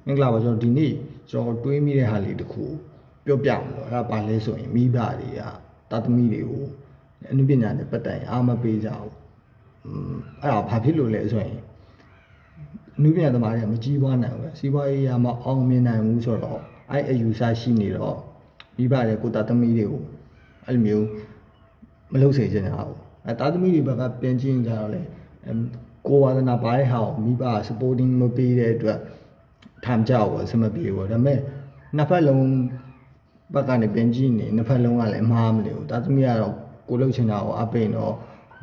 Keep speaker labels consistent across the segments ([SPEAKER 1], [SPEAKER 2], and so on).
[SPEAKER 1] မင်္ဂလာပါကျွန်တော်ဒီနေ့ကျွန်တော်တွေးမိတဲ့ဟာလေးတစ်ခုပြောပြမှာအဲ့ဒါဘာလဲဆိုရင်မိဘတွေကတာသမီတွေကိုအနုပညာနဲ့ပတ်သက်ရင်အားမပေးကြဘူးအဲ့ဒါဘာဖြစ်လို့လဲဆိုရင်အနုပညာသမားတွေကမကြီးပွားနိုင်ဘူးပဲစီးပွားရေးရမအောင်မြင်နိုင်ဘူးဆိုတော့အဲ့အယူဆရှိနေတော့မိဘတွေကိုတာသမီတွေကိုအဲ့လိုမျိုးမလုပ်စေချင်တာဘူးအဲ့တာသမီတွေဘက်ကပြန်ကြည့်ကြတော့လေကိုဝါဒနာပါတဲ့ဟာကိုမိဘ supporting မပေးတဲ့အတွက်ထမ်းကြောက်ပေါ့အဆင်မပြေဘူးဒါပေမဲ့နှစ်ဖက်လုံးဘက်ကနေပြန်ကြည့်နေနှစ်ဖက်လုံးကလည်းမှားမလို့တာသမီကတော့ကိုလှုပ်ချင်တာကိုအပိန်တော့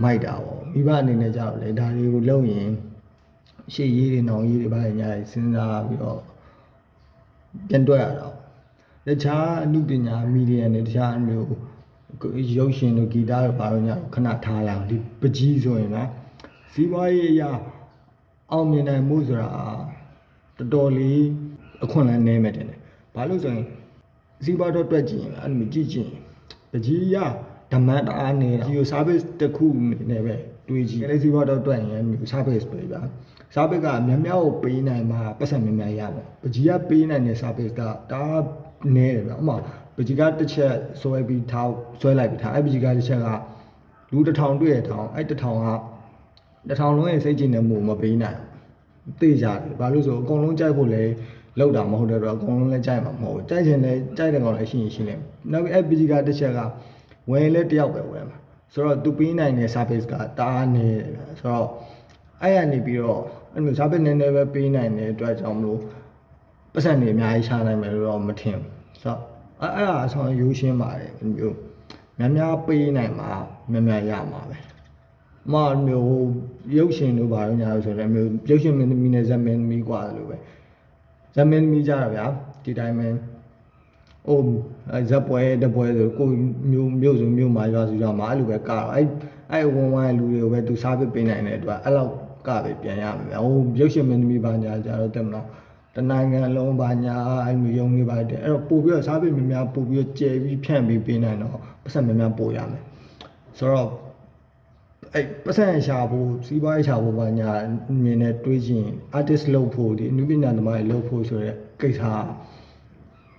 [SPEAKER 1] မိုက်တာပေါ့မိဘအနေနဲ့ကြတော့လေဒါတွေကိုလှုပ်ရင်ရှေ့ရေးတွေနောင်ရေးတွေပါညာစဉ်းစားပြီးတော့ပြန်တွက်ရတာတခြားအမှုပညာမီဒီယာနဲ့တခြားမျိုးရုပ်ရှင်တို့ဂီတတို့ဘာလို့ညာခဏထားလိုက်ဒီပကြီးဆိုရင်နော်စီးပွားရေးအရာအောင်မြင်နိုင်မှုဆိုတာတော်တော်လေးအခွင့်အလမ်းနည်းမယ်တင်တယ်ဘာလို့ဆိုရင်စီးပွားတော့တွက်ကြည့်ရင်အဲ့လိုကြည့်ကြည့်ပကြီးရဓမ္မတအားနေတာဒီ service တစ်ခုနဲ့ပဲတွေးကြည့်အဲ့ဒီစီးပွားတော့တွက်ရင် service ပဲဗျာ service ကများများကိုပေးနိုင်မှာပတ်စံများများရမယ်ပကြီးကပေးနိုင်တဲ့ service ကဒါနည်းတယ်ဗျာဥပမာပကြီးကတစ်ချက်ဆွဲပြီးထားဆွဲလိုက်ပြီးထားအဲ့ပကြီးကတစ်ချက်ကလူ1000တွေ့ရထောင်အဲ့1000က1000လုံးရဲ့စိတ်ကြည်နေမှုမပေးနိုင်သိကြတယ်ဘာလို့ဆိုအကုန်လုံးကြိုက်ဖို့လဲလောက်တာမဟုတ်တဲ့တော့အကုန်လုံးလည်းကြိုက်မှာမဟုတ်ဘူးကြိုက်ရင်လည်းကြိုက်တဲ့ကောင်လည်းရှိရင်ရှိလိမ့်မယ်နောက်အဲ့ပကြီးကတစ်ချက်ကဝင်လဲတယောက်ပဲဝင်မှာဆိုတော့သူပေးနိုင်တဲ့ service ကတားနေတယ်ဆိုတော့အဲ့ရနေပြီးတော့အဲ့လို service နည်းနည်းပဲပေးနိုင်တဲ့အတွက်ကြောင့်မလို့ပတ်စံတွေအများကြီးရှာနိုင်မယ်လို့တော့မထင်ဘူးဆိုတော့အဲ့ဒါအဆောင်ရိုးရှင်းပါတယ်မျိုးများများပေးနိုင်မှာများများရမှာပဲမမျိုးရုပ်ရှင်တို့ဘာလို့ညာလို့ဆိုတော့မျိုးရုပ်ရှင်မင်းသမီးနဲ့ဇက်မင်းသမီးกว่าလို့ပဲဇက်မင်းသမီးကြတာဗျာဒီတိုင်းပဲအိုးဇက်ပွဲတပွဲဆိုကိုမျိုးစုံမျိုးမှာရွာစုရွာမှာအဲ့လိုပဲကတော့အဲ့ဝန်းဝိုင်းလူတွေကိုပဲသူစားပစ်ပေးနိုင်တဲ့အတွက်အဲ့လောက်ကပဲပြန်ရမှာဗျာဟိုရုပ်ရှင်မင်းသမီးဘာညာကြတော့တက်မလားတနိုင်ငံလုံးဘာညာအဲ့လိုရုံနေပါတယ်အဲ့တော့ပို့ပြီးတော့စားပစ်များများပို့ပြီးတော့ကျဲပြီးဖြန့်ပြီးပေးနိုင်တော့ပတ်စံများများပို့ရမယ်ဆိုတော့အဲ့ပတ်စံရှာဖို့စီးပွားရေးရှာဖို့ဘာညာမြင်တဲ့တွေးချင်း artist လုပ်ဖို့ဒီအနုပညာသမားတွေလုပ်ဖို့ဆိုတဲ့ကိစ္စ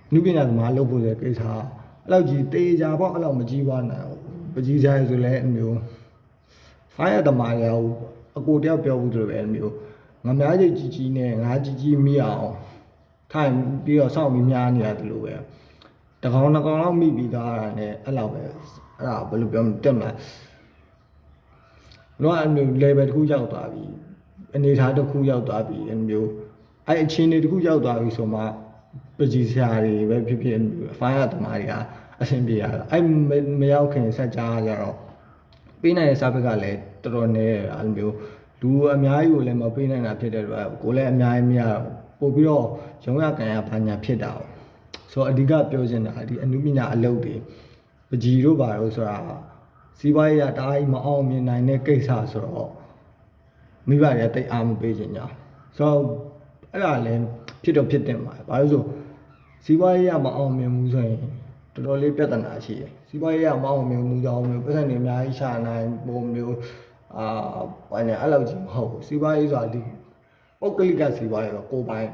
[SPEAKER 1] အနုပညာသမားလုပ်ဖို့ဆိုတဲ့ကိစ္စအဲ့လောက်ကြီးတေးကြပေါ့အဲ့လောက်မကြီးပွားနိုင်ဘူးပကြီးစားဆိုလဲအမျိုး fire သမားရောအကိုတယောက်ပြောဘူးဆိုတော့ပဲအမျိုးငါများကြီးကြီးနဲ့ငါကြီးမိအောင်ထိုင်ပြီးတော့စောင့်ပြီးများနေရတယ်လို့ပဲတကောင်နှစ်ကောင်လောက်မိပြီးသားတာနဲ့အဲ့လောက်ပဲအဲ့ဒါဘယ်လိုပြောမလဲတက်မလားတော့အမျိုး level တစ်ခုရောက်သွားပြီအနေထားတစ်ခုရောက်သွားပြီအမျိုးအဲ့အခြေအနေတစ်ခုရောက်သွားပြီဆိုမှပကြီးစရာတွေပဲဖြစ်ဖြစ်ဖိုင်ရသမားတွေကအဆင်ပြေရတာအဲ့မရောက်ခင်ဆက်ကြားကြတော့ပေးနိုင်တဲ့စာဘက်ကလည်းတော်တော်နည်းတယ်အဲ့လိုမျိုးလူအများကြီးကိုလည်းမပေးနိုင်တာဖြစ်တဲ့အတွက်ကိုလည်းအများကြီးမရပို့ပြီးတော့ရုံးရကန်ရဘာညာဖြစ်တာဆိုတော့အဓိကပြောချင်တာဒီအနုပညာအလုပ်တွေပကြီးတို့ပါလို့ဆိုတာစီးပွားရေးကတအားကြီးမအောင်မြင်နိုင်တဲ့ကိစ္စဆိုတော့မိဘတွေကတိတ်အားမပေးချင်ကြဆိုတော့အဲ့ဒါလည်းဖြစ်တော့ဖြစ်တင်ပါတယ်ဘာလို့ဆိုစီးပွားရေးကမအောင်မြင်ဘူးဆိုရင်တော်တော်လေးပြဿနာရှိတယ်စီးပွားရေးကမအောင်မြင်မှုကြောင့်မျိုးပတ်စံတွေအများကြီးရှာနိုင်ပုံမျိုးဘာနဲ့အဲ့လောက်ကြီးမဟုတ်ဘူးစီးပွားရေးဆိုတာဒီပုဂ္ဂလိကစီးပွားရေးကကိုပိုင်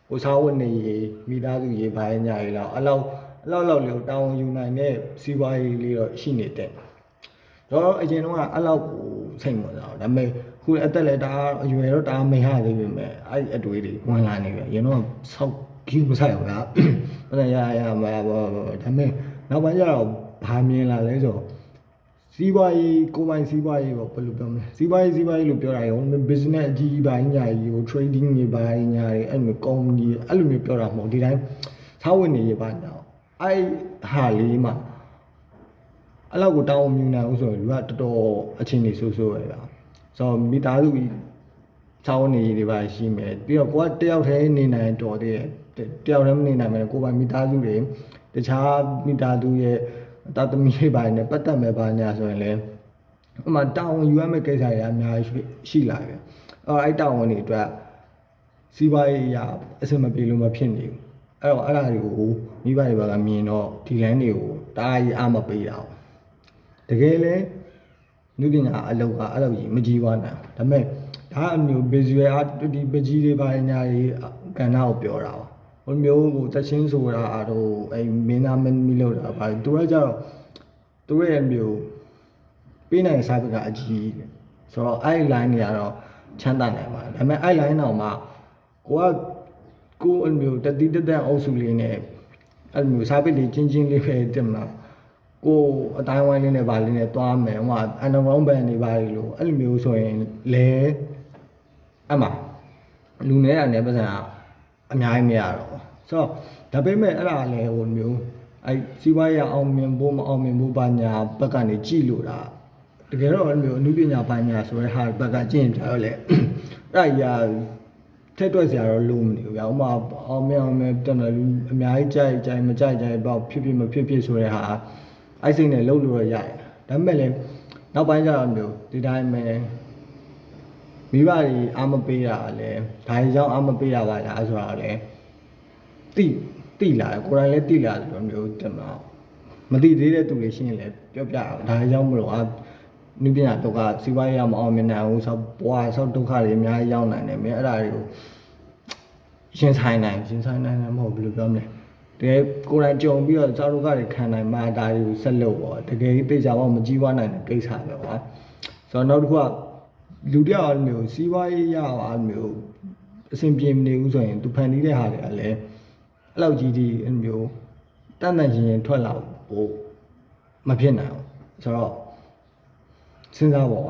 [SPEAKER 1] ကိုစားဝတ်နေရေးမိသားစုရေးပိုင်းညာရေးလောက်အဲ့လောက်လေးတောင်းယူနိုင်တဲ့စီးပွားရေးလေးတော့ရှိနေတဲ့တော့အရင်တော့အဲ့လောက်ကိုစိတ်ဝင်စားတော့ဒါပေမဲ့ခုအသက်လည်းဒါအရွယ်တော့ဒါမရသေးပြီမဲ့အဲ့အတွေ့တွေဝင်လာနေပြီအရင်တော့ဆောက်ကြီးမဆိုင်ဘူးလားအဲ့ဒါရမှာပေါ့ဒါပေမဲ့နောက်ပိုင်းကျတော့ဘာမြင်လာလဲဆိုတော့စီးပွားရေးကိုပိုင်စီးပွားရေးပေါ့ဘယ်လိုပြောမလဲစီးပွားရေးလို့ပြောတာရော business အကြီးပိုင်းညာကြီးကို trading တွေပိုင်းညာတွေအဲ့လို company အဲ့လိုမျိုးပြောတာမဟုတ်ဒီတိုင်းသာဝင်နေရပါတော့အဲ့ဟာလေးမှာအဲ့လောက်ကိုတောင်းမြူနိုင်အောင်ဆိုရင်လူကတော်တော်အချင်းနေဆိုးပဲဗျာဆိုတော့မိသားစုကြီးသာဝင်နေတွေပါရှိမယ်ပြီးတော့ကိုကတယောက်တည်းနေနိုင်တော်သေးတယ်တယောက်တည်းမနေနိုင်မယ်ကိုပိုင်မိသားစုတွေတခြားမိသားစုရဲ့တာသမီတွေပိုင်းနဲ့ပတ်သက်မဲ့ပါညာဆိုရင်လည်းဥမာတာဝန်ယူရမယ့်ကိစ္စတွေအများကြီးရှိလာပြီအဲ့တာဝန်တွေအတွက်စီးပွားရေးအရာအဆင်မပြေလို့မဖြစ်နေဘူးအဲ့တော့အဲ့ဒါတွေကိုမိဘတွေကမြင်တော့ဒီလမ်းတွေကိုတအားကြီးအားမပေးတာတကယ်လဲနုပညာအလုပ်ကအဲ့လိုကြီးမကြီးပွားနိုင်ဒါပေမဲ့ ဒါအမျိုး visual art ဒီပကြီးတွေပါညာကြီးကဏ္ဍကိုပြောတာပါဟိုမျိုးဟိုသချင်းဆိုတာတော့အဲမင်းသားမင်းမီလို့တာပါသူကကြတော့သူရဲ့မျိုးပေးနိုင်စာပေကအကြီးဆိုတော့အဲ့ line တွေကတော့ချမ်းသာနိုင်ပါတယ်ဒါပေမဲ့အဲ့ line တော့မှကိုအမျိုးတတိတတန်အုပ်စုလေးနဲ့အဲ့မျိုးစာပေလေးချင်းချင်းလေးပဲတင်မလားကိုအတိုင်းဝိုင်းလေးနဲ့ဗာလေးနဲ့တွားမယ်ဟိုအန်ဒဂရောင်းဘန်တွေပါလို့အဲ့လိုမျိုးဆိုရင်လဲအမှလူနေတာနဲ့ပတ်စံအများကြီးမရတော့ဆိုတော့ဒါပေမဲ့အဲ့ဒါလည်းဟိုမျိုးအဲ့စီးပွားရေးအောင်မြင်ဖို့မအောင်မြင်ဖို့ဘာညာဘက်ကနေကြည့်လို့တာတကယ်တော့အဲ့မျိုးအနုပညာဘာညာဆိုတဲ့ဟာဘက်ကကြည့်ရင်ကြတော့လေအဲ့ဒါကြီးထက်တွက်စရာတော့လုံးမနေဘူးဗျာဥမာအောင်မြင်တက်တယ်အများကြီးကြိုက်မကြိုက်ပေါ့ဖြစ်မဖြစ်ဆိုတဲ့ဟာအဲ့စိတ်နဲ့လုံးလို့ရရတယ်ဒါပေမဲ့လည်းနောက်ပိုင်းကျတော့မျိုးဒီတိုင်းပဲမိဘတွေအားမပေးရလဲဒါကြောင့်အားမပေးရပါလားဆိုတော့လေတိလာတယ်ကိုယ်တိုင်လည်းတိလာတယ်လို့မျိုးတက်မှာမတိသေးတဲ့သူတွေရှင်းရင်လည်းပြောပြအောင်ဒါကြောင့်မလို့နုပညာတော့ကစီးပွားရေးမအောင်မြင်နိုင်ဘူးဆိုဘွားဆောက်ဒုက္ခတွေအများကြီးရောက်နိုင်တယ်မင်းအဲ့ဒါတွေကိုရှင်းဆိုင်နိုင်မဟုတ်ဘူးလို့ပြောမလဲတကယ်ကိုယ်တိုင်ကြုံပြီးတော့ဆောက်ဒုက္ခတွေခံနိုင်မှဒါတွေကိုဆက်လုပ်ပေါ့တကယ်သိကြတော့မကြီးပွားနိုင်တဲ့ကိစ္စပဲကွာဆိုတော့နောက်တစ်ခုကလူတယောက်မျိုးစီးပွားရေးရပါမျိုးအဆင်ပြေမနေဘူးဆိုရင်သူဖန်တီးတဲ့ဟာတွေကလည်းအဲ့လောက်ကြီးဒီမျိုးတန်တန်ချင်းထွက်လာဖို့မဖြစ်နိုင်ဘူးဆိုတော့စဉ်းစားပါ